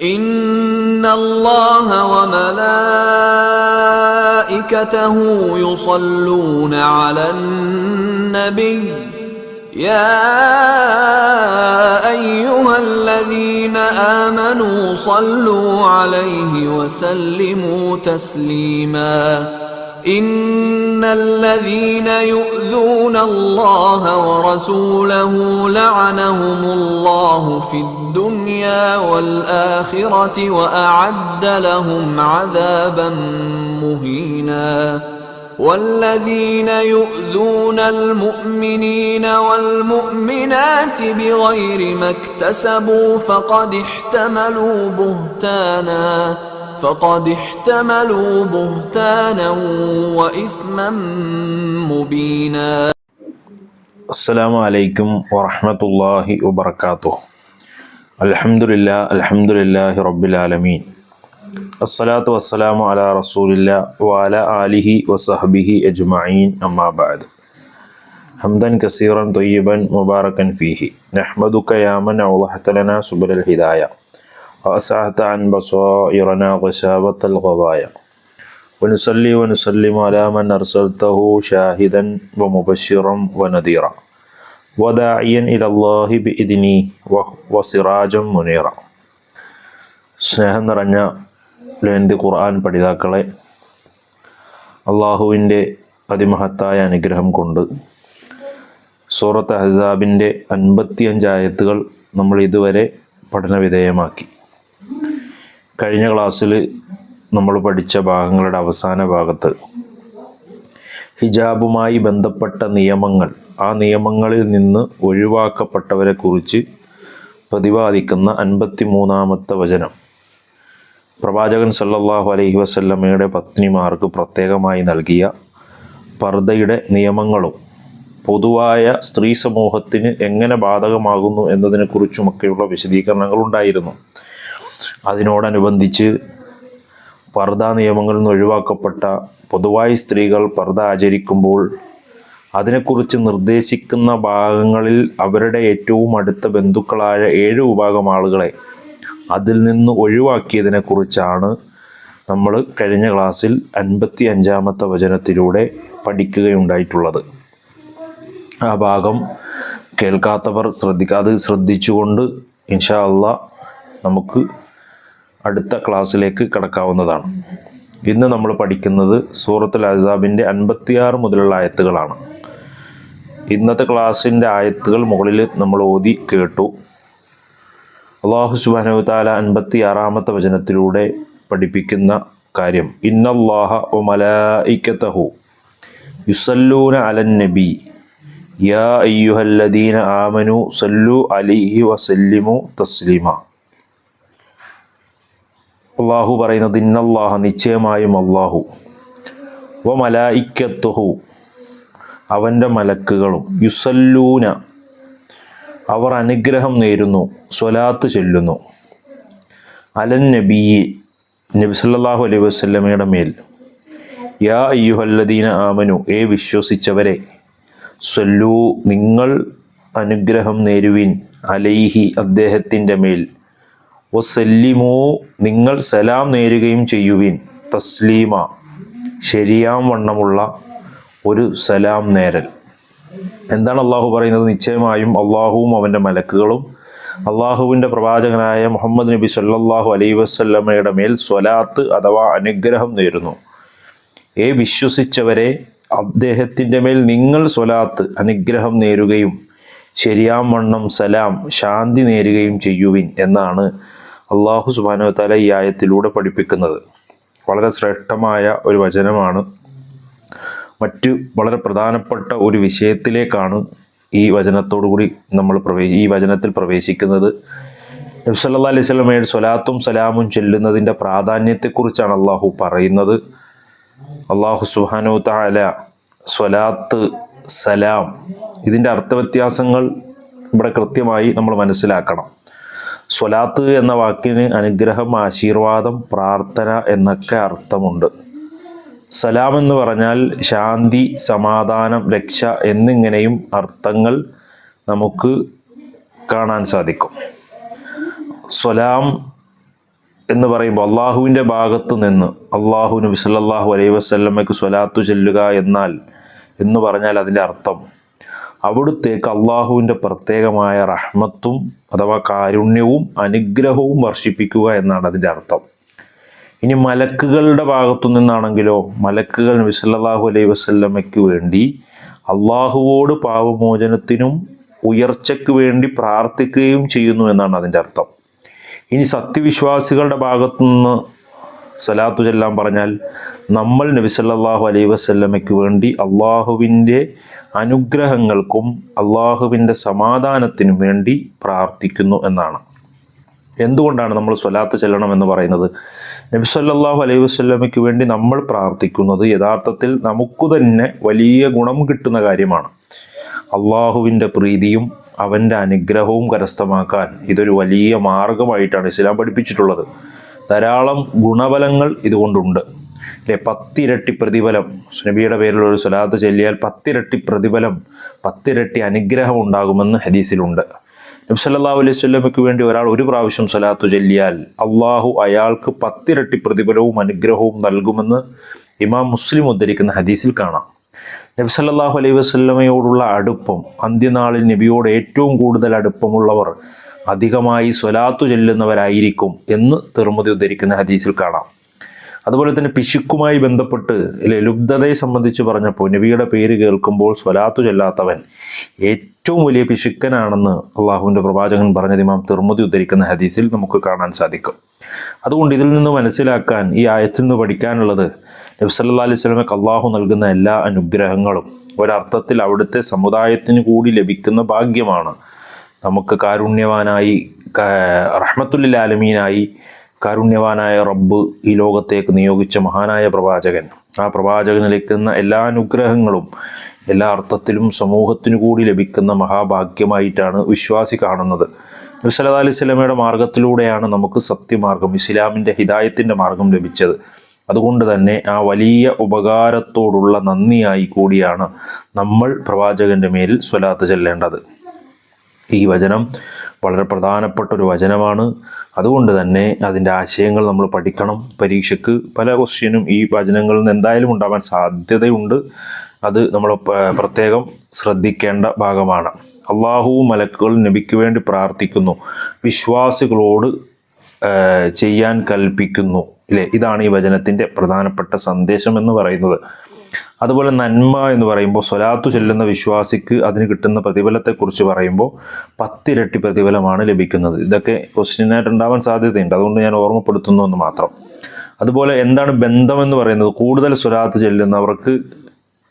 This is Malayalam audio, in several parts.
إن الله وملائكته يصلون على النبي يا أيها الذين آمنوا صلوا عليه وسلموا تسليما إن الذين يؤذون الله ورسوله لعنهم الله في الدنيا والآخرة وأعد لهم عذابا مهينا والذين يؤذون المؤمنين والمؤمنات بغير ما اكتسبوا فقد احتملوا بهتانا وإثما مبينا. السلام عليكم ورحمة الله وبركاته. الحمد لله رب العالمين. الصلاة والسلام على رسول الله وعلى آله وصحبه أجمعين أما بعد. حمدا كثيرا طيبا مباركا فيه نحمدك يا من أوضحت لنا سبل الهداية وأسعت عن بصائرنا غشاوة الغوايا ونصلي ونسلم على من أرسلته شاهدا ومبشرا ونذيرا وداعيا إلى الله بإذنه وسراجا منيرا. സ്നേഹം നിറഞ്ഞ ലേന്തി ഖുർആൻ പഠിതാക്കളെ, അള്ളാഹുവിൻ്റെ അതിമഹത്തായ അനുഗ്രഹം കൊണ്ട് സൂറത്ത് അഹ്സാബിൻ്റെ 55 ആയത്തുകൾ നമ്മൾ ഇതുവരെ പഠനവിധേയമാക്കി. കഴിഞ്ഞ ക്ലാസ്സിൽ നമ്മൾ പഠിച്ച ഭാഗങ്ങളുടെ അവസാന ഭാഗത്ത് ഹിജാബുമായി ബന്ധപ്പെട്ട നിയമങ്ങൾ, ആ നിയമങ്ങളിൽ നിന്ന് ഒഴിവാക്കപ്പെട്ടവരെ കുറിച്ച് പ്രതിപാദിക്കുന്ന 53-ാമത്തെ വചനം പ്രവാചകൻ സല്ലല്ലാഹു അലൈഹി വസല്ലമയുടെ പത്നിമാർക്ക് പ്രത്യേകമായി നൽകിയ പർദയുടെ നിയമങ്ങളും പൊതുവായ സ്ത്രീ സമൂഹത്തിന് എങ്ങനെ ബാധകമാകുന്നു എന്നതിനെക്കുറിച്ചുമൊക്കെയുള്ള വിശദീകരണങ്ങൾ ഉണ്ടായിരുന്നു. അതിനോടനുബന്ധിച്ച് പർദ നിയമങ്ങളിൽ നിന്ന് ഒഴിവാക്കപ്പെട്ട പൊതുവായി സ്ത്രീകൾ പർദ ആചരിക്കുമ്പോൾ അതിനെക്കുറിച്ച് നിർദ്ദേശിക്കുന്ന ഭാഗങ്ങളിൽ അവരുടെ ഏറ്റവും അടുത്ത ബന്ധുക്കളായ 7 വിഭാഗം ആളുകളെ അതിൽ നിന്ന് ഒഴിവാക്കിയതിനെക്കുറിച്ചാണ് നമ്മൾ കഴിഞ്ഞ ക്ലാസ്സിൽ 55-ാമത്തെ വചനത്തിലൂടെ പഠിക്കുകയുണ്ടായിട്ടുള്ളത്. ആ ഭാഗം കേൾക്കാത്തവർ ശ്രദ്ധിച്ചുകൊണ്ട് ഇൻഷാ അല്ലാഹ് നമുക്ക് അടുത്ത ക്ലാസ്സിലേക്ക് കടക്കാവുന്നതാണ്. ഇന്ന് നമ്മൾ പഠിക്കുന്നത് സൂറത്തുൽ അഹ്സാബിൻ്റെ 56 മുതലുള്ള ആയത്തുകളാണ്. ഇന്നത്തെ ക്ലാസ്സിൻ്റെ ആയത്തുകൾ മുകളിൽ നമ്മൾ ഓതി കേട്ടു. അല്ലാഹു സുബ്ഹാനഹു വ തആല 56-ാമത്തെ വചനത്തിലൂടെ പഠിപ്പിക്കുന്ന കാര്യം, ഇന്നല്ലാഹ വ മലായികതഹു യുസല്ലൂന അലൻ നബി യാ അയ്യുഹല്ലദീന ആമനു സല്ലു അലൈഹി വസല്ലിമു തസ്ലീമ. അള്ളാഹു പറയുന്നത്, ഇന്നല്ലാഹ നിശ്ചയമായും അള്ളാഹു, വ മലായികത്തുഹു അവൻ്റെ മലക്കുകളും, യുസല്ലൂന അവർ അനുഗ്രഹം നേരുന്നു, സ്വലാത്ത് ചൊല്ലുന്നു, അലൻ നബി നബി സല്ലല്ലാഹു അലൈഹി വസല്ലമയുടെ മേൽ, യാ അയ്യുഹല്ലദീന ആമനു ഏ വിശ്വസിച്ചവരെ, സല്ലു നിങ്ങൾ അനുഗ്രഹം നേരുവിൻ, അലൈഹി അദ്ദേഹത്തിൻ്റെ മേൽ, വസല്ലിമു നിങ്ങൾ സലാം നേരുകയും ചെയ്യുവിൻ, തസ്ലീമ ശരിയാം വണ്ണമുള്ള ഒരു സലാം നേരൽ. എന്താണ് അള്ളാഹു പറയുന്നത്? നിശ്ചയമായും അള്ളാഹുവും അവൻ്റെ മലക്കുകളും അള്ളാഹുവിൻ്റെ പ്രവാചകനായ മുഹമ്മദ് നബി സല്ലല്ലാഹു അലൈഹി വസല്ലമയുടെ മേൽ സ്വലാത്ത് അഥവാ അനുഗ്രഹം നേരുന്നു. ഏ വിശ്വസിച്ചവരെ, അദ്ദേഹത്തിൻ്റെ മേൽ നിങ്ങൾ സ്വലാത്ത് അനുഗ്രഹം നേരുകയും ശരിയാം വണ്ണം സലാം ശാന്തി നേരുകയും ചെയ്യുവിൻ എന്നാണ് അള്ളാഹു സുബ്ഹാനഹു വ തആല ഈ ആയത്തിലൂടെ പഠിപ്പിക്കുന്നത്. വളരെ ശ്രേഷ്ഠമായ ഒരു വചനമാണ്. മറ്റു വളരെ പ്രധാനപ്പെട്ട ഒരു വിഷയത്തിലേക്കാണ് ഈ വചനത്തോടുകൂടി നമ്മൾ ഈ വചനത്തിൽ പ്രവേശിക്കുന്നത്. നബി സല്ലല്ലാഹു അലൈഹി വസല്ലമയുടെ സ്വലാത്തും സലാമും ചൊല്ലുന്നതിൻ്റെ പ്രാധാന്യത്തെക്കുറിച്ചാണ് അള്ളാഹു പറയുന്നത്. അള്ളാഹു സുബ്ഹാനഹു വ തആല സ്വലാത്ത്, സലാം ഇതിൻ്റെ അർത്ഥവ്യത്യാസങ്ങൾ ഇവിടെ കൃത്യമായി നമ്മൾ മനസ്സിലാക്കണം. സ്വലാത്ത് എന്ന വാക്കിന് അനുഗ്രഹം, ആശീർവാദം, പ്രാർത്ഥന എന്നൊക്കെ അർത്ഥമുണ്ട്. സലാം എന്ന് പറഞ്ഞാൽ ശാന്തി, സമാധാനം, രക്ഷ എന്നിങ്ങനെയും അർത്ഥങ്ങൾ നമുക്ക് കാണാൻ സാധിക്കും. സലാം എന്ന് പറയുമ്പോൾ അള്ളാഹുവിൻ്റെ ഭാഗത്ത് നിന്ന് അള്ളാഹു നബി സല്ലല്ലാഹു അലൈഹി വസല്ലമയ്ക്ക് സ്വലാത്തു ചൊല്ലുക എന്ന് പറഞ്ഞാൽ അതിൻ്റെ അർത്ഥം അവിടുത്തേക്ക് അള്ളാഹുവിൻ്റെ പ്രത്യേകമായ റഹ്മത്തും അഥവാ കാരുണ്യവും അനുഗ്രഹവും വർഷിപ്പിക്കുക എന്നാണ് അതിൻ്റെ അർത്ഥം. ഇനി മലക്കുകളുടെ ഭാഗത്തു നിന്നാണെങ്കിലോ, മലക്കുകൾ നബി സല്ലല്ലാഹു അലൈഹി വസല്ലമയ്ക്ക് വേണ്ടി അള്ളാഹുവോട് പാപമോചനത്തിനും ഉയർച്ചയ്ക്ക് വേണ്ടി പ്രാർത്ഥിക്കുകയും ചെയ്യുന്നു എന്നാണ് അതിൻ്റെ അർത്ഥം. ഇനി സത്യവിശ്വാസികളുടെ ഭാഗത്തു നിന്ന് സ്വലാത്തു ചൊല്ലാൻ പറഞ്ഞാൽ നമ്മൾ നബി സല്ലല്ലാഹു അലൈഹി വസല്ലമയ്ക്ക് വേണ്ടി അള്ളാഹുവിൻ്റെ അനുഗ്രഹങ്ങൾക്കും അള്ളാഹുവിൻ്റെ സമാധാനത്തിനും വേണ്ടി പ്രാർത്ഥിക്കുന്നു എന്നാണ്. എന്തുകൊണ്ടാണ് നമ്മൾ സ്വലാത്ത് ചെല്ലണം എന്ന് പറയുന്നത്? നബി സല്ലല്ലാഹു അലൈഹി വസല്ലമയ്ക്ക് വേണ്ടി നമ്മൾ പ്രാർത്ഥിക്കുന്നത് യഥാർത്ഥത്തിൽ നമുക്ക് തന്നെ വലിയ ഗുണം കിട്ടുന്ന കാര്യമാണ്. അള്ളാഹുവിൻ്റെ പ്രീതിയും അവൻ്റെ അനുഗ്രഹവും കരസ്ഥമാക്കാൻ ഇതൊരു വലിയ മാർഗമായിട്ടാണ് ഇസ്ലാം പഠിപ്പിച്ചിട്ടുള്ളത്. ധാരാളം ഗുണഫലങ്ങൾ ഇതുകൊണ്ടുണ്ട് അല്ലെ. 10 ഇരട്ടി പ്രതിഫലം, നബിയുടെ പേരിൽ ഒരു സ്വലാത്ത് ചൊല്ലിയാൽ 10 ഇരട്ടി പ്രതിഫലം, 10 ഇരട്ടി അനുഗ്രഹം ഉണ്ടാകുമെന്ന് ഹദീസിലുണ്ട്. നബി സല്ലല്ലാഹു അലൈഹി വസല്ലമയ്ക്ക് വേണ്ടി ഒരാൾ ഒരു പ്രാവശ്യം സ്വലാത്തു ചൊല്ലിയാൽ അള്ളാഹു അയാൾക്ക് 10 ഇരട്ടി പ്രതിഫലവും അനുഗ്രഹവും നൽകുമെന്ന് ഇമാം മുസ്ലിം ഉദ്ധരിക്കുന്ന ഹദീസിൽ കാണാം. നബി സല്ലല്ലാഹു അലൈഹി വസല്ലമയോടുള്ള അടുപ്പം, അന്ത്യനാളിൽ നബിയോട് ഏറ്റവും കൂടുതൽ അടുപ്പമുള്ളവർ അധികമായി സ്വലാത്തു ചൊല്ലുന്നവരായിരിക്കും എന്ന് തിർമിദി ഉദ്ധരിക്കുന്ന ഹദീസിൽ കാണാം. അതുപോലെ തന്നെ പിശുക്കുമായി ബന്ധപ്പെട്ട് ലുബ്ധതയെ സംബന്ധിച്ച് പറഞ്ഞപ്പോൾ നബിയുടെ പേര് കേൾക്കുമ്പോൾ സ്വലാത്തു ചൊല്ലാത്തവൻ ഏറ്റവും വലിയ പിശുക്കനാണെന്ന് അള്ളാഹുവിൻ്റെ പ്രവാചകൻ പറഞ്ഞത് ഇമാം തിർമിദി ഉദ്ധരിക്കുന്ന ഹദീസിൽ നമുക്ക് കാണാൻ സാധിക്കും. അതുകൊണ്ട് ഇതിൽ നിന്ന് മനസ്സിലാക്കാൻ, ഈ ആയത്തിൽ നിന്ന് പഠിക്കാനുള്ളത്, നബി സല്ലല്ലാഹു അലൈഹി വസല്ലമയ്ക്ക് അള്ളാഹു നൽകുന്ന എല്ലാ അനുഗ്രഹങ്ങളും ഒരർത്ഥത്തിൽ അവിടുത്തെ സമുദായത്തിന് കൂടി ലഭിക്കുന്ന ഭാഗ്യമാണ്. നമുക്ക് കാരുണ്യവാനായി, റഹ്മത്തുൽ ആലമീനായി കാരുണ്യവാനായ റബ്ബ് ഈ ലോകത്തേക്ക് നിയോഗിച്ച മഹാനായ പ്രവാചകൻ, ആ പ്രവാചകന് ലഭിക്കുന്ന എല്ലാ അനുഗ്രഹങ്ങളും എല്ലാ അർത്ഥത്തിലും സമൂഹത്തിനു കൂടി ലഭിക്കുന്ന മഹാഭാഗ്യമായിട്ടാണ് വിശ്വാസി കാണുന്നത്. നബി സല്ലല്ലാഹു അലൈഹി വസല്ലമയുടെ മാർഗത്തിലൂടെയാണ് നമുക്ക് സത്യമാർഗം, ഇസ്ലാമിൻ്റെ ഹിദായത്തിൻ്റെ മാർഗം ലഭിച്ചത്. അതുകൊണ്ട് തന്നെ ആ വലിയ ഉപകാരത്തോടുള്ള നന്ദിയായി കൂടിയാണ് നമ്മൾ പ്രവാചകന്റെ മേലിൽ സ്വലാത്ത് ചെല്ലേണ്ടത്. ഈ വചനം വളരെ പ്രധാനപ്പെട്ട ഒരു വചനമാണ്. അതുകൊണ്ട് തന്നെ അതിൻ്റെ ആശയങ്ങൾ നമ്മൾ പഠിക്കണം. പരീക്ഷയ്ക്ക് പല ക്വസ്റ്റ്യനും ഈ വചനങ്ങളിൽ നിന്ന് എന്തായാലും ഉണ്ടാവാൻ സാധ്യതയുണ്ട്. അത് നമ്മൾ പ്രത്യേകം ശ്രദ്ധിക്കേണ്ട ഭാഗമാണ്. അള്ളാഹുവും മലക്കുകളും നബിക്ക് വേണ്ടി പ്രാർത്ഥിക്കുന്നു, വിശ്വാസികളോട് ചെയ്യാൻ കൽപ്പിക്കുന്നു ഇല്ലേ. ഇതാണ് ഈ വചനത്തിൻ്റെ പ്രധാനപ്പെട്ട സന്ദേശം എന്ന് പറയുന്നത്. അതുപോലെ നന്മ എന്ന് പറയുമ്പോൾ സ്വലാത്തു ചൊല്ലുന്ന വിശ്വാസിക്ക് അതിന് കിട്ടുന്ന പ്രതിഫലത്തെക്കുറിച്ച് പറയുമ്പോൾ 10 ഇരട്ടി പ്രതിഫലമാണ് ലഭിക്കുന്നത്. ഇതൊക്കെ ക്വസ്റ്റ്യനായിട്ട് ഉണ്ടാവാൻ സാധ്യതയുണ്ട്, അതുകൊണ്ട് ഞാൻ ഓർമ്മപ്പെടുത്തുന്നു എന്ന് മാത്രം. അതുപോലെ എന്താണ് ബന്ധം എന്ന് പറയുന്നത്? കൂടുതൽ സ്വലാത്ത് ചെല്ലുന്നവർക്ക്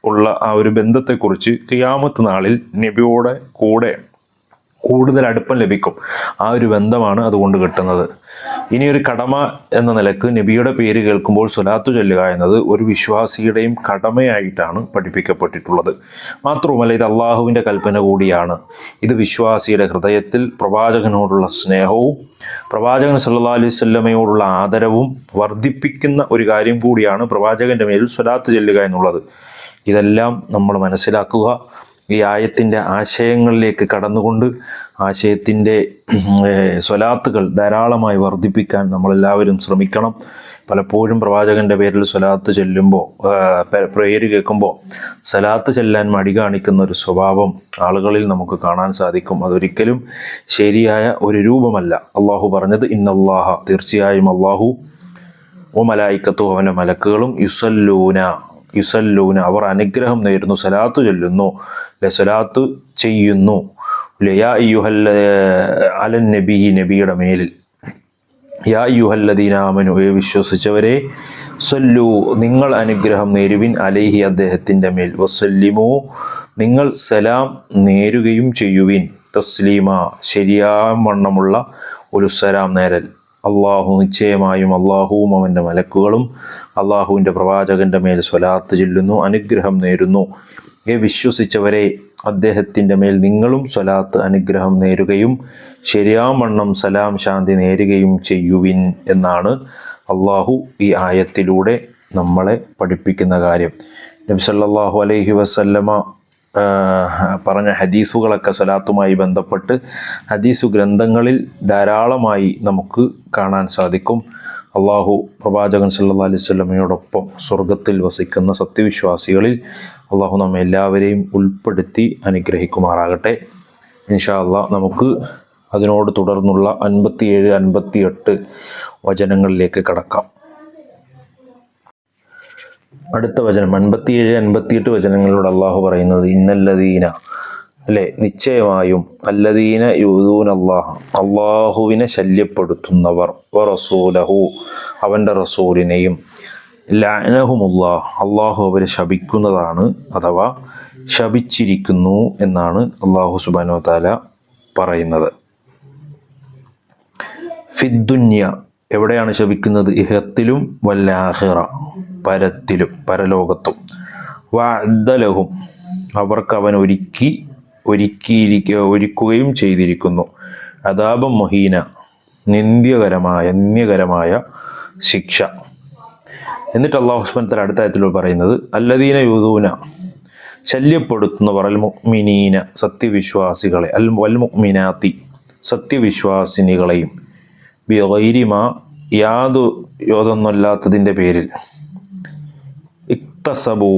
ഉള്ള ആ ഒരു ബന്ധത്തെക്കുറിച്ച് ഖിയാമത്ത് നാളിൽ നബിയോടെ കൂടെ കൂടുതൽ അടുപ്പം ലഭിക്കും. ആ ഒരു ബന്ധമാണ് അതുകൊണ്ട് കിട്ടുന്നത്. ഇനി ഒരു കടമ എന്ന നിലക്ക് നബിയുടെ പേര് കേൾക്കുമ്പോൾ സ്വലാത്തു ചൊല്ലുക എന്നത് ഒരു വിശ്വാസിയുടെയും കടമയായിട്ടാണ് പഠിപ്പിക്കപ്പെട്ടിട്ടുള്ളത്. മാത്രവുമല്ല, ഇത് അള്ളാഹുവിൻ്റെ കൽപ്പന കൂടിയാണ്. ഇത് വിശ്വാസിയുടെ ഹൃദയത്തിൽ പ്രവാചകനോടുള്ള സ്നേഹവും പ്രവാചകൻ സല്ലല്ലാഹു അലൈഹി വസല്ലമയോടുള്ള ആദരവും വർദ്ധിപ്പിക്കുന്ന ഒരു കാര്യം കൂടിയാണ് പ്രവാചകന്റെ മേൽ സ്വലാത്ത് ചൊല്ലുക എന്നുള്ളത്. ഇതെല്ലാം നമ്മൾ മനസ്സിലാക്കുക. ഈ ആയത്തിൻ്റെ ആശയങ്ങളിലേക്ക് കടന്നുകൊണ്ട് ആശയത്തിൻ്റെ സ്വലാത്തുകൾ ധാരാളമായി വർദ്ധിപ്പിക്കാൻ നമ്മളെല്ലാവരും ശ്രമിക്കണം. പലപ്പോഴും പ്രവാചകന്റെ പേരിൽ സ്വലാത്ത് ചൊല്ലുമ്പോൾ, പേര് കേൾക്കുമ്പോൾ സ്വലാത്ത് ചെല്ലാൻ മടി കാണിക്കുന്ന ഒരു സ്വഭാവം ആളുകളിൽ നമുക്ക് കാണാൻ സാധിക്കും. അതൊരിക്കലും ശരിയായ ഒരു രൂപമല്ല. അള്ളാഹു പറഞ്ഞത് ഇന്നല്ലാഹ, തീർച്ചയായും അള്ളാഹു, ഓ മലായിക്കത്തു, അവൻ്റെ മലക്കുകളും യുസല്ലൂന അവർ അനുഗ്രഹം നേരുന്നു, സ്വലാത്ത് ചൊല്ലുന്നു, സ്വലാത്ത് ചെയ്യുന്നു. യാ അയ്യുഹൽ അലൻ നബി, നബിയുടെ മേലിൽ. യാ അയ്യുഹല്ലദീന ആമനു, വിശ്വസിച്ചവരെ, സല്ലു നിങ്ങൾ അനുഗ്രഹം നേരുവിൻ, അലൈഹി അദ്ദേഹത്തിൻ്റെ മേൽ, വസല്ലിമു നിങ്ങൾ സലാം നേരുകയും ചെയ്യുവിൻ, തസ്ലീമ ശരിയാവണ്ണമുള്ള ഒരു സലാം നേരൽ. അള്ളാഹു, നിശ്ചയമായും അള്ളാഹുവും അവൻ്റെ മലക്കുകളും അള്ളാഹുവിൻ്റെ പ്രവാചകന്റെ മേൽ സ്വലാത്ത് ചൊല്ലുന്നു, അനുഗ്രഹം നേരുന്നു. വിശ്വസിച്ചവരെ, അദ്ദേഹത്തിൻ്റെ മേൽ നിങ്ങളും സ്വലാത്ത് അനുഗ്രഹം നേരുകയും ശരിയാവണ്ണം സലാം ശാന്തി നേരുകയും ചെയ്യുവിൻ എന്നാണ് അള്ളാഹു ഈ ആയത്തിലൂടെ നമ്മളെ പഠിപ്പിക്കുന്ന കാര്യം. നബി സല്ലല്ലാഹു അലൈഹി വസല്ലമ പറഞ്ഞ ഹദീസുകളൊക്കെ സ്വലാത്തുമായി ബന്ധപ്പെട്ട് ഹദീസു ഗ്രന്ഥങ്ങളിൽ ധാരാളമായി നമുക്ക് കാണാൻ സാധിക്കും. അള്ളാഹു പ്രവാചകൻ സല്ലല്ലാഹു അലൈഹി വസല്ലമയോടൊപ്പം സ്വർഗത്തിൽ വസിക്കുന്ന സത്യവിശ്വാസികളിൽ അള്ളാഹു നമ്മെ എല്ലാവരെയും ഉൾപ്പെടുത്തി അനുഗ്രഹിക്കുമാറാകട്ടെ. ഇൻഷാ അള്ളാഹ് നമുക്ക് അതിനോട് തുടർന്നുള്ള 57, 58 വചനങ്ങളിലേക്ക് കടക്കാം. അടുത്ത വചനം 57, 58 വചനങ്ങളിലൂടെ അള്ളാഹു പറയുന്നത് ഇന്നല്ലദീന, അല്ലെ, നിശ്ചയമായും അല്ലദീന യൂദൂന അല്ലാഹ, അള്ളാഹുവിനെ ശല്യപ്പെടുത്തുന്നവർ, വറസൂലഹു, അവൻ്റെ റസൂലിനെയും, ലഅനഹുമുല്ലാഹ്, അള്ളാഹു അവരെ ശപിക്കുന്നതാണ് അഥവാ ശപിച്ചിരിക്കുന്നു എന്നാണ് അള്ളാഹു സുബ്ഹാനഹു വ തആല പറയുന്നത്. ഫിദ്ദുന്യ, എവിടെയാണ് ശപിക്കുന്നത്? ഇഹത്തിലും വല്ലാഹിറ, പരത്തിലും പരലോകത്തും. വഅദ്ദലഹും, അവർക്ക് അവൻ ഒരുക്കുകയും ചെയ്തിരിക്കുന്നു. അദാബം മുഹീന, നിന്ദ്യകരമായ ശിക്ഷ. എന്നിട്ട് അല്ലാഹു സുബ്ഹാനഹു വ തആല അടുത്ത ആയത്തിൽ പറയുന്നത് അല്ലദീന യൂദൂന, ശല്യപ്പെടുത്തുന്നവർ, അൽ മുഅ്മിനീന, സത്യവിശ്വാസികളെ, വൽ മുഅ്മിനാത്തി, സത്യവിശ്വാസിനികളെയും, ബിഗൈരി മാ, യാതൊന്നല്ലാത്തതിൻ്റെ പേരിൽ, ഇക്തസബു,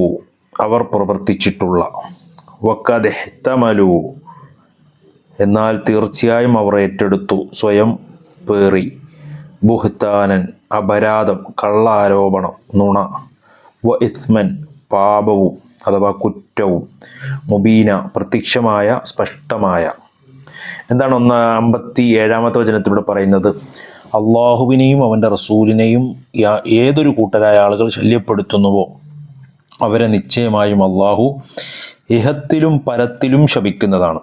അവർ പ്രവർത്തിച്ചിട്ടുള്ള, വഖദ് ഇഹ്തമലു, എന്നാൽ തീർച്ചയായും അവർ ഏറ്റെടുത്തു, സ്വയം പേറി, ബുഹ്താനൻ, അപരാധം, കള്ള ആരോപണം, നുണ, വ ഇസ്മൻ, പാപവും അഥവാ കുറ്റവും, മുബീന, പ്രത്യക്ഷമായ സ്പഷ്ടമായ. എന്താണ് 57-ാമത്തെ വചനത്തിലൂടെ പറയുന്നത്? അള്ളാഹുവിനെയും അവൻ്റെ റസൂലിനെയും ഏതൊരു കൂട്ടരായ ആളുകൾ ശല്യപ്പെടുത്തുന്നുവോ അവരെ നിശ്ചയമായും അള്ളാഹു ഇഹത്തിലും പരത്തിലും ശപിക്കുന്നതാണ്.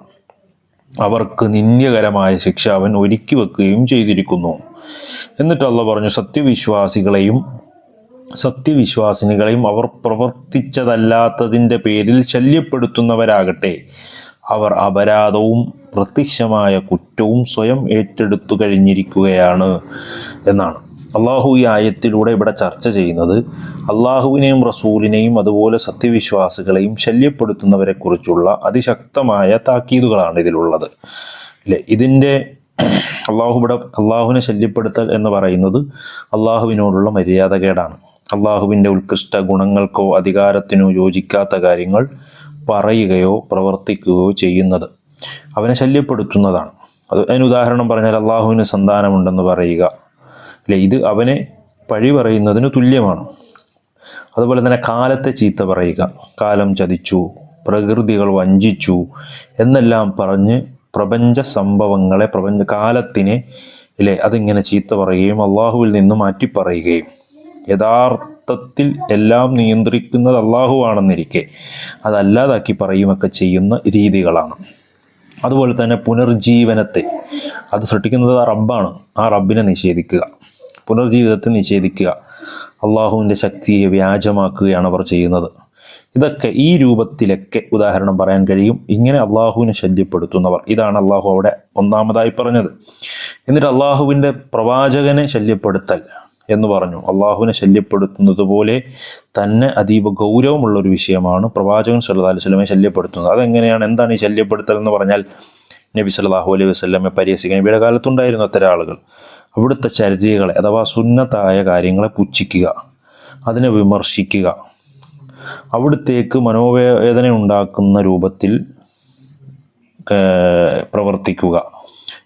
അവർക്ക് നിന്ദ്യകരമായ ശിക്ഷ അവൻ ഒരുക്കി വെക്കുകയും ചെയ്തിരിക്കുന്നു. എന്നിട്ട് അള്ളാഹു പറഞ്ഞു സത്യവിശ്വാസിനികളെയും അവർ പ്രവർത്തിച്ചതല്ലാത്തതിൻ്റെ പേരിൽ ശല്യപ്പെടുത്തുന്നവരാകട്ടെ, അവർ അപരാധവും പ്രത്യക്ഷമായ കുറ്റവും സ്വയം ഏറ്റെടുത്തു കഴിഞ്ഞിരിക്കുകയാണ് എന്നാണ്. അള്ളാഹു ഈ ആയത്തിലൂടെ ഇവിടെ ചർച്ച ചെയ്യുന്നത് അള്ളാഹുവിനെയും റസൂലിനെയും അതുപോലെ സത്യവിശ്വാസികളെയും ശല്യപ്പെടുത്തുന്നവരെ കുറിച്ചുള്ള അതിശക്തമായ താക്കീതുകളാണ് ഇതിലുള്ളത്, അല്ലേ? ഇതിൻ്റെ അള്ളാഹുവിനെ ശല്യപ്പെടുത്തൽ എന്ന് പറയുന്നത് അള്ളാഹുവിനോടുള്ള മര്യാദകേടാണ്. അള്ളാഹുവിൻ്റെ ഉത്കൃഷ്ട ഗുണങ്ങൾക്കോ അധികാരത്തിനോ യോജിക്കാത്ത കാര്യങ്ങൾ പറയുകയോ പ്രവർത്തിക്കുകയോ ചെയ്യുന്നത് അവനെ ശല്യപ്പെടുത്തുന്നതാണ്. അതിന് ഉദാഹരണം പറഞ്ഞാൽ അള്ളാഹുവിന് സന്താനമുണ്ടെന്ന് പറയുക, അല്ലെ, ഇത് അവനെ പഴി പറയുന്നതിന് തുല്യമാണ്. അതുപോലെ തന്നെ കാലത്തെ ചീത്ത പറയുക, കാലം ചതിച്ചു, പ്രകൃതികൾ വഞ്ചിച്ചു എന്നെല്ലാം പറഞ്ഞ് പ്രപഞ്ച സംഭവങ്ങളെ, കാലത്തിനെ, അല്ലെ, അതിങ്ങനെ ചീത്ത പറയുകയും അള്ളാഹുവിൽ നിന്ന് മാറ്റിപ്പറയുകയും, യഥാർത്ഥത്തിൽ എല്ലാം നിയന്ത്രിക്കുന്നത് അള്ളാഹു ആണെന്നിരിക്കെ അതല്ലാതാക്കി പറയുമൊക്കെ ചെയ്യുന്ന രീതികളാണ്. അതുപോലെ തന്നെ പുനർജീവനത്തെ, അത് സൃഷ്ടിക്കുന്നത് റബ്ബാണ്, ആ റബ്ബിനെ നിഷേധിക്കുക, പുനർജീവിതത്തെ നിഷേധിക്കുക, അള്ളാഹുവിൻ്റെ ശക്തിയെ വ്യാജമാക്കുകയാണ് അവർ ചെയ്യുന്നത്. ഇതൊക്കെ ഈ രൂപത്തിലൊക്കെ ഉദാഹരണം പറയാൻ കഴിയും. ഇങ്ങനെ അള്ളാഹുവിനെ ശല്യപ്പെടുത്തുന്നവർ, ഇതാണ് അള്ളാഹു അവിടെ ഒന്നാമതായി പറഞ്ഞത്. എന്നിട്ട് അള്ളാഹുവിൻ്റെ പ്രവാചകനെ ശല്യപ്പെടുത്തൽ എന്ന് പറഞ്ഞു. അള്ളാഹുവിനെ ശല്യപ്പെടുത്തുന്നത് പോലെ തന്നെ അതീവ ഗൗരവമുള്ളൊരു വിഷയമാണ് പ്രവാചകൻ സല്ലല്ലാഹു അലൈഹി വസല്ലമയെ ശല്യപ്പെടുത്തുന്നത്. അതെങ്ങനെയാണ്? എന്താണ് ഈ ശല്യപ്പെടുത്തൽ എന്ന് പറഞ്ഞാൽ? നബി സല്ലല്ലാഹു അലൈഹി വസല്ലമയെ പരിഹസിക്കാൻ നബിയുടെ കാലത്തുണ്ടായിരുന്നു അത്തരം ആളുകൾ. അവിടുത്തെ ചര്യകളെ അഥവാ സുന്നത്തായ കാര്യങ്ങളെ പുച്ഛിക്കുക, അതിനെ വിമർശിക്കുക, അവിടുത്തേക്ക് മനോവേദന ഉണ്ടാക്കുന്ന രൂപത്തിൽ പ്രവർത്തിക്കുക,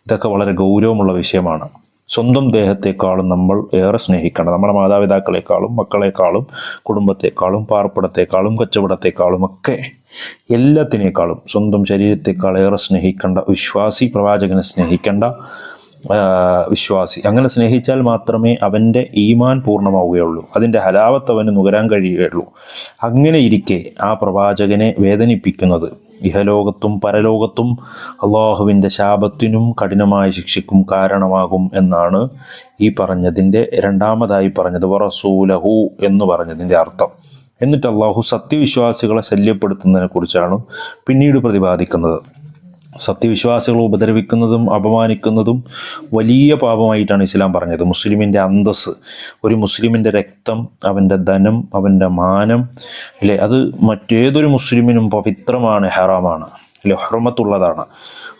ഇതൊക്കെ വളരെ ഗൗരവമുള്ള വിഷയമാണ്. സ്വന്തം ദേഹത്തെക്കാളും നമ്മൾ ഏറെ സ്നേഹിക്കണം. നമ്മുടെ മാതാപിതാക്കളെക്കാളും മക്കളെക്കാളും കുടുംബത്തെക്കാളും പാർപ്പിടത്തെക്കാളും കച്ചവടത്തെക്കാളും ഒക്കെ എല്ലാത്തിനേക്കാളും സ്വന്തം ശരീരത്തെക്കാൾ ഏറെ സ്നേഹിക്കേണ്ട വിശ്വാസി, പ്രവാചകനെ സ്നേഹിക്കേണ്ട വിശ്വാസി. അങ്ങനെ സ്നേഹിച്ചാൽ മാത്രമേ അവൻ്റെ ഈമാൻ പൂർണ്ണമാവുകയുള്ളൂ, അതിൻ്റെ ഹലാവത്ത് അവന് നുകരാൻ കഴിയുകയുള്ളൂ. അങ്ങനെ ഇരിക്കെ ആ പ്രവാചകനെ വേദനിപ്പിക്കുന്നത് ഇഹലോകത്തും പരലോകത്തും അള്ളാഹുവിൻ്റെ ശാപത്തിനും കഠിനമായ ശിക്ഷയ്ക്കും കാരണമാകും എന്നാണ് ഈ പറഞ്ഞതിൻ്റെ രണ്ടാമതായി പറഞ്ഞത്, വറസൂലഹു എന്ന് പറഞ്ഞതിൻ്റെ അർത്ഥം. എന്നിട്ട് അള്ളാഹു സത്യവിശ്വാസികളെ ശല്യപ്പെടുത്തുന്നതിനെ കുറിച്ചാണ് പിന്നീട് പ്രതിപാദിക്കുന്നത്. സത്യവിശ്വാസികളെ ഉപദ്രവിക്കുന്നതും അപമാനിക്കുന്നതും വലിയ പാപമായിട്ടാണ് ഇസ്ലാം പറഞ്ഞത്. മുസ്ലിമിൻ്റെ അന്തസ്സ്, ഒരു മുസ്ലിമിൻ്റെ രക്തം, അവൻ്റെ ധനം, അവൻ്റെ മാനം, അല്ലേ, അത് മറ്റേതൊരു മുസ്ലിമിനും പവിത്രമാണ്, ഹറാമാണ്, അല്ലെ, ഹുർമത്തുള്ളതാണ്.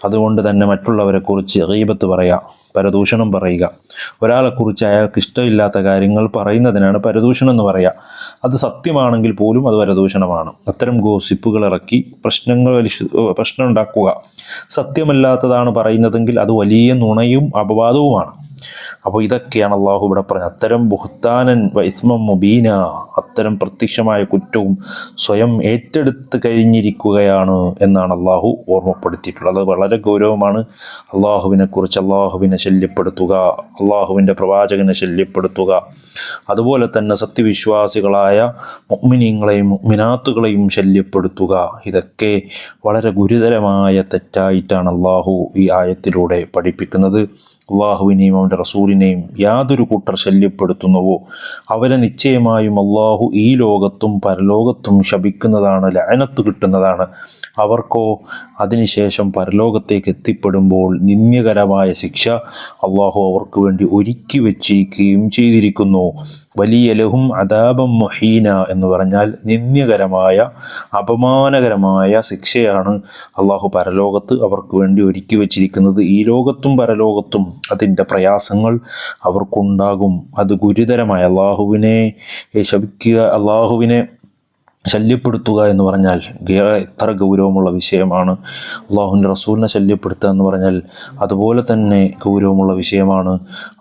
അതുകൊണ്ട് തന്നെ മറ്റുള്ളവരെ കുറിച്ച് ഗീബത്ത് പറയുക, പരദൂഷണം പറയുക, ഒരാളെക്കുറിച്ച് അയാൾക്ക് ഇഷ്ടമില്ലാത്ത കാര്യങ്ങൾ പറയുന്നതിനാണ് പരദൂഷണം എന്ന് പറയുക. അത് സത്യമാണെങ്കിൽ പോലും അത് പരദൂഷണമാണ്. അത്തരം ഗോസിപ്പുകൾ ഇറക്കി പ്രശ്നം ഉണ്ടാക്കുക, സത്യമല്ലാത്തതാണ് പറയുന്നതെങ്കിൽ അത് വലിയ നുണയും അപവാദവുമാണ്. അപ്പോൾ ഇതൊക്കെയാണ് അള്ളാഹു ഇവിടെ പറഞ്ഞത്. അത്തരം ബുഹ്താനൻ വ ഇസ്മം മുബീന, അത്തരം പ്രത്യക്ഷമായ കുറ്റവും സ്വയം ഏറ്റെടുത്ത് കഴിഞ്ഞിരിക്കുകയാണ് എന്നാണ് അള്ളാഹു ഓർമ്മപ്പെടുത്തിയിട്ടുള്ളത്. അത് വളരെ ഗൗരവമാണ്. അള്ളാഹുവിനെ കുറിച്ച് അള്ളാഹുവിനെ ശല്യപ്പെടുത്തുക, അള്ളാഹുവിൻ്റെ പ്രവാചകനെ ശല്യപ്പെടുത്തുക, അതുപോലെ തന്നെ സത്യവിശ്വാസികളായ മുഅ്മിനീങ്ങളെയും മുഅ്മിനാത്തുകളെയും ശല്യപ്പെടുത്തുക, ഇതൊക്കെ വളരെ ഗുരുതരമായ തെറ്റായിട്ടാണ് അള്ളാഹു ഈ ആയത്തിലൂടെ പഠിപ്പിക്കുന്നത്. അള്ളാഹുവിനെയും അവൻ്റെ റസൂലിനെയും യാതൊരു കൂട്ടർ ശല്യപ്പെടുത്തുന്നുവോ അവരെ നിശ്ചയമായും അള്ളാഹു ഈ ലോകത്തും പരലോകത്തും ശപിക്കുന്നതാണ്, ലഅനത്ത് കിട്ടുന്നതാണ്. അവർക്കോ അതിനുശേഷം പരലോകത്തേക്ക് എത്തിപ്പെടുമ്പോൾ നിന്ദ്യകരമായ ശിക്ഷ അള്ളാഹു അവർക്ക് വേണ്ടി ഒരുക്കി വച്ചിരിക്കുകയും ചെയ്തിരിക്കുന്നു. വലിയ ലഹും അദാബം മുഹീന എന്ന് പറഞ്ഞാൽ നിന്ദ്യകരമായ അപമാനകരമായ ശിക്ഷയാണ് അള്ളാഹു പരലോകത്ത് അവർക്ക് വേണ്ടി ഒരുക്കി വച്ചിരിക്കുന്നത്. ഈ ലോകത്തും പരലോകത്തും അതിൻ്റെ പ്രയാസങ്ങൾ അവർക്കുണ്ടാകും. അത് ഗുരുതരമായ, അള്ളാഹുവിനെ ശപിക്കുക, അള്ളാഹുവിനെ ശല്യപ്പെടുത്തുക എന്ന് പറഞ്ഞാൽ എത്ര ഗൗരവമുള്ള വിഷയമാണ്. അള്ളാഹുവിൻ്റെ റസൂലിനെ ശല്യപ്പെടുത്തുക എന്ന് പറഞ്ഞാൽ അതുപോലെ തന്നെ ഗൗരവമുള്ള വിഷയമാണ്.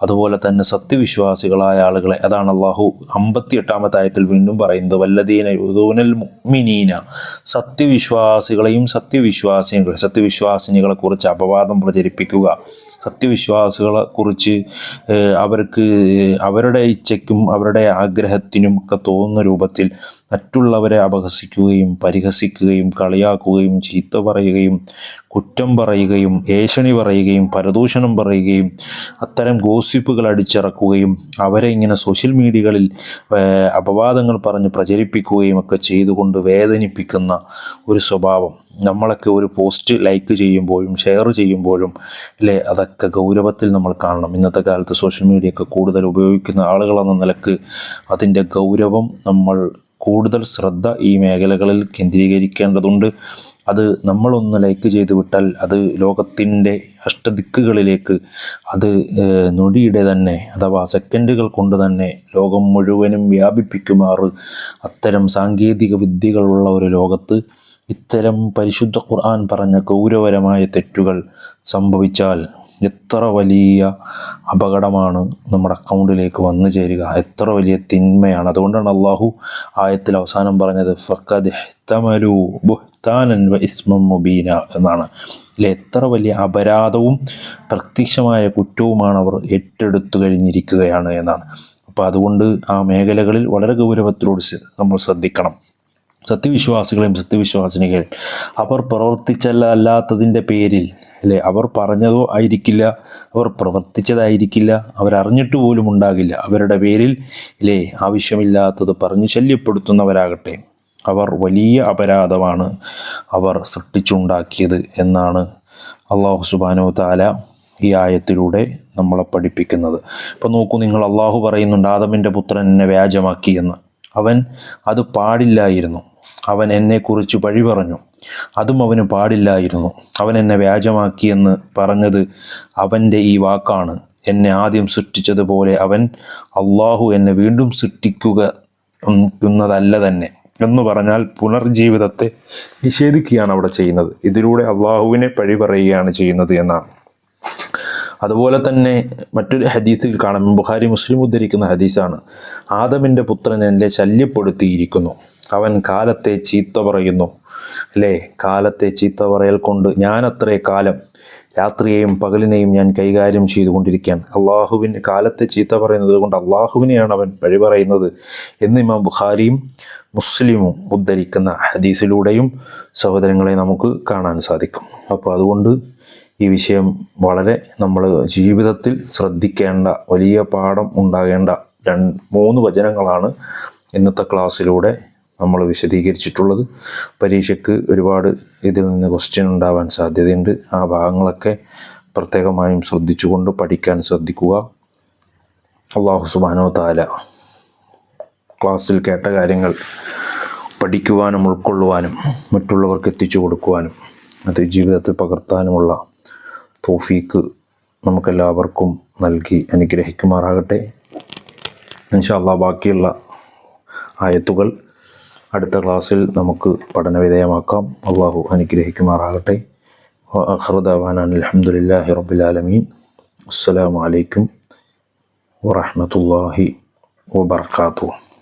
അതുപോലെ തന്നെ സത്യവിശ്വാസികളായ ആളുകളെ, അതാണ് അള്ളാഹു 58-ാമത്തെ ആയത്തിൽ വീണ്ടും പറയുന്നത്, വല്ലദീന യുദൂനൽ മുഅ്മിനീന, സത്യവിശ്വാസികളെയും സത്യവിശ്വാസിനികളെ കുറിച്ച് അപവാദം പ്രചരിപ്പിക്കുക, സത്യവിശ്വാസികളെ കുറിച്ച് അവർക്ക് അവരുടെ ഇച്ഛയ്ക്കും അവരുടെ ആഗ്രഹത്തിനും ഒക്കെ തോന്നുന്ന രൂപത്തിൽ മറ്റുള്ളവരെ അപഹസിക്കുകയും പരിഹസിക്കുകയും കളിയാക്കുകയും ചീത്ത പറയുകയും കുറ്റം പറയുകയും ഏഷണി പറയുകയും പരദൂഷണം പറയുകയും അത്തരം ഗോസിപ്പുകൾ അടിച്ചിറക്കുകയും അവരെ ഇങ്ങനെ സോഷ്യൽ മീഡിയകളിൽ അപവാദങ്ങൾ പറഞ്ഞ് പ്രചരിപ്പിക്കുകയും ഒക്കെ ചെയ്തുകൊണ്ട് വേദനിപ്പിക്കുന്ന ഒരു സ്വഭാവം, നമ്മളൊക്കെ ഒരു പോസ്റ്റ് ലൈക്ക് ചെയ്യുമ്പോഴും ഷെയർ ചെയ്യുമ്പോഴും അല്ലേ, അതൊക്കെ ഗൗരവത്തിൽ നമ്മൾ കാണണം. ഇന്നത്തെ കാലത്ത് സോഷ്യൽ മീഡിയ ഒക്കെ കൂടുതൽ ഉപയോഗിക്കുന്ന ആളുകളെന്ന നിലക്ക് അതിൻ്റെ ഗൗരവം നമ്മൾ കൂടുതൽ ശ്രദ്ധ ഈ മേഖലകളിൽ കേന്ദ്രീകരിക്കേണ്ടതുണ്ട്. അത് നമ്മളൊന്ന് ലൈക്ക് ചെയ്ത് വിട്ടാൽ അത് ലോകത്തിൻ്റെ അഷ്ടദിക്കുകളിലേക്ക് അത് നൊടിയുടെ തന്നെ, അഥവാ സെക്കൻഡുകൾ കൊണ്ട് തന്നെ ലോകം മുഴുവനും വ്യാപിപ്പിക്കുമാറ് അത്തരം സാങ്കേതിക വിദ്യകളുള്ള ഒരു ലോകത്ത് ഇത്തരം പരിശുദ്ധ ഖുർആൻ പറഞ്ഞ ഗൗരവകരമായ തെറ്റുകൾ സംഭവിച്ചാൽ എത്ര വലിയ അപകടമാണ് നമ്മുടെ അക്കൗണ്ടിലേക്ക് വന്നു ചേരുക, എത്ര വലിയ തിന്മയാണ്. അതുകൊണ്ടാണ് അള്ളാഹു ആയത്തിൽ അവസാനം പറഞ്ഞത് ഫഖദ് ഇഹ്തമലു ബുഹ്താനൻ വ ഇസ്മം മുബീന എന്നാണ്. അല്ലെ, എത്ര വലിയ അപരാധവും പ്രത്യക്ഷമായ കുറ്റവുമാണ് അവർ ഏറ്റെടുത്തു കഴിഞ്ഞിരിക്കുകയാണ് എന്നാണ്. അപ്പോൾ അതുകൊണ്ട് ആ മേഖലകളിൽ വളരെ ഗൗരവത്തിലോട് നമ്മൾ ശ്രദ്ധിക്കണം. സത്യവിശ്വാസികളെയും സത്യവിശ്വാസിനികളെയും അവർ പ്രവർത്തിച്ചല്ലാത്തതിൻ്റെ പേരിൽ, അല്ലേ, അവർ പറഞ്ഞതോ ആയിരിക്കില്ല, അവർ പ്രവർത്തിച്ചതായിരിക്കില്ല, അവരറിഞ്ഞിട്ട് പോലും ഉണ്ടാകില്ല, അവരുടെ പേരിൽ അല്ലേ ആവശ്യമില്ലാത്തത് പറഞ്ഞ് ശല്യപ്പെടുത്തുന്നവരാകട്ടെ, അവർ വലിയ അപരാധമാണ് അവർ സൃഷ്ടിച്ചുണ്ടാക്കിയത് എന്നാണ് അള്ളാഹു സുബ്ഹാനഹു തആല ഈ ആയത്തിലൂടെ നമ്മളെ പഠിപ്പിക്കുന്നത്. ഇപ്പം നോക്കൂ നിങ്ങൾ, അള്ളാഹു പറയുന്നുണ്ട് ആദമിൻ്റെ പുത്രൻ എന്നെ വ്യാജമാക്കി എന്ന്. അവൻ അത് പാടില്ലായിരുന്നു. അവൻ എന്നെക്കുറിച്ച് പഴി പറഞ്ഞു, അതും അവന് പാടില്ലായിരുന്നു. അവൻ എന്നെ വ്യാജമാക്കിയെന്ന് പറഞ്ഞത് അവൻ്റെ ഈ വാക്കാണ്. എന്നെ ആദ്യം സൃഷ്ടിച്ചതുപോലെ അവൻ അള്ളാഹു എന്നെ വീണ്ടും സൃഷ്ടിക്കുന്നതല്ല തന്നെ എന്ന് പറഞ്ഞാൽ പുനർജീവിതത്തെ നിഷേധിക്കുകയാണ് അവിടെ ചെയ്യുന്നത്. ഇതിലൂടെ അള്ളാഹുവിനെ പഴി പറയുകയാണ് ചെയ്യുന്നത് എന്നാണ്. അതുപോലെ തന്നെ മറ്റൊരു ഹദീസിൽ കാണാം, ബുഖാരി മുസ്ലിം ഉദ്ധരിക്കുന്ന ഹദീസാണ്, ആദമിൻ്റെ പുത്രൻ എന്നെ ശല്യപ്പെടുത്തിയിരിക്കുന്നു, അവൻ കാലത്തെ ചീത്ത പറയുന്നു. അല്ലേ, കാലത്തെ ചീത്ത പറയൽ കൊണ്ട് ഞാൻ അത്രേ കാലം രാത്രിയെയും പകലിനെയും ഞാൻ കൈകാര്യം ചെയ്തുകൊണ്ടിരിക്കുകയാണ്. അള്ളാഹുവിന് കാലത്തെ ചീത്ത പറയുന്നത് കൊണ്ട് അള്ളാഹുവിനെയാണ് അവൻ പഴി പറയുന്നത് എന്ന് ഇമാം ബുഖാരിയും മുസ്ലിമും ഉദ്ധരിക്കുന്ന ഹദീസിലൂടെയും സഹോദരങ്ങളെ നമുക്ക് കാണാൻ സാധിക്കും. അപ്പോൾ അതുകൊണ്ട് ഈ വിഷയം വളരെ നമ്മൾ ജീവിതത്തിൽ ശ്രദ്ധിക്കേണ്ട, വലിയ പാഠം ഉണ്ടാകേണ്ട 3 വചനങ്ങളാണ് ഇന്നത്തെ ക്ലാസ്സിലൂടെ നമ്മൾ വിശദീകരിച്ചിട്ടുള്ളത്. പരീക്ഷയ്ക്ക് ഒരുപാട് ഇതിൽ നിന്ന് ക്വസ്റ്റ്യൻ ഉണ്ടാവാൻ സാധ്യതയുണ്ട്. ആ ഭാഗങ്ങളൊക്കെ പ്രത്യേകമായും ശ്രദ്ധിച്ചുകൊണ്ട് പഠിക്കാൻ ശ്രദ്ധിക്കുക. അല്ലാഹു സുബ്ഹാനഹു വ തആല ക്ലാസ്സിൽ കേട്ട കാര്യങ്ങൾ പഠിക്കുവാനും ഉൾക്കൊള്ളുവാനും മറ്റുള്ളവർക്ക് എത്തിച്ചു കൊടുക്കുവാനും അത് ജീവിതത്തിൽ പകർത്താനുമുള്ള തൗഫീക്ക് നമുക്കെല്ലാവർക്കും നൽകി അനുഗ്രഹിക്കുമാറാകട്ടെ. ഇൻഷാ അല്ലാഹ് ബാക്കിയുള്ള ആയത്തുകൾ അടുത്ത ക്ലാസ്സിൽ നമുക്ക് പഠനവിധേയമാക്കാം. അല്ലാഹു അനുഗ്രഹിക്കുമാറാകട്ടെ. വആഖിറു ദഅവാനാ അൽഹംദുലില്ലാഹി റബ്ബിൽ ആലമീൻ. അസ്സലാമു അലൈക്കും വറഹ്മത്തുള്ളാഹി വബറകാതുഹു.